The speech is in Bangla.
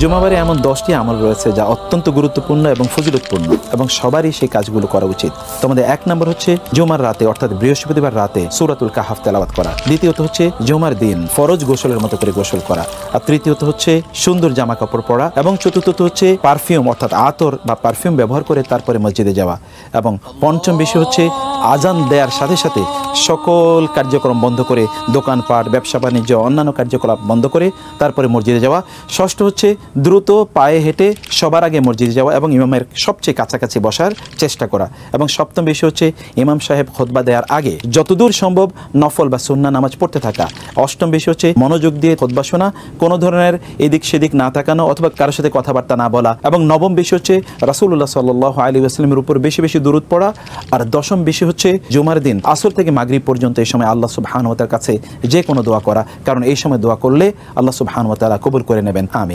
জুমাবারে এমন 10টি আমল রয়েছে যা অত্যন্ত গুরুত্বপূর্ণ এবং ফজিলতপূর্ণ এবং সবারই সেই কাজগুলো করা উচিত। তোমাদের 1 নম্বর হচ্ছে জুমার রাতে অর্থাৎ বৃহস্পতিবার রাতে সূরাতুল কাহাফ তেলাওয়াত করা। দ্বিতীয়ত হচ্ছে জুমার দিন ফরজ গোসলের মতো করে গোসল করা। আর তৃতীয়ত হচ্ছে সুন্দর জামা কাপড় পরা এবং চতুর্থত হচ্ছে পারফিউম অর্থাৎ আতর বা পারফিউম ব্যবহার করে তারপরে মসজিদে যাওয়া। এবং পঞ্চম বিষয় হচ্ছে আজান দেওয়ার সাথে সাথে সকল কার্যক্রম বন্ধ করে দোকানপাট, ব্যবসা বাণিজ্য, অন্যান্য কার্যকলাপ বন্ধ করে তারপরে মসজিদে যাওয়া। ষষ্ঠ হচ্ছে দ্রুত পায়ে হেঁটে সবার আগে মসজিদে যাওয়া এবং ইমামের সবচেয়ে কাছাকাছি বসার চেষ্টা করা। এবং সপ্তম বিষয় হচ্ছে ইমাম সাহেব খুতবা দেওয়ার আগে যতদূর সম্ভব নফল বা সুন্নাহ নামাজ পড়তে থাকা। অষ্টম বিষয় হচ্ছে মনোযোগ দিয়ে খুতবা শোনা, কোনো ধরনের এদিক সেদিক না তাকানো অথবা কারোর সাথে কথাবার্তা না বলা। এবং নবম বিষয় হচ্ছে রাসূলুল্লাহ সাল্লাল্লাহু আলাইহি ওয়াসাল্লামের উপর বেশি বেশি দুরূদ পড়া। আর দশম বিষয় হচ্ছে জুমার দিন আসর থেকে মাগরিব পর্যন্ত এই সময় আল্লাহ সুবহানাহু ওয়া তাআলার কাছে যে কোনো দোয়া করা, কারণ এই সময় দোয়া করলে আল্লাহ সুবহানাহু ওয়া তাআলা কবুল করে নেবেন। আমিন।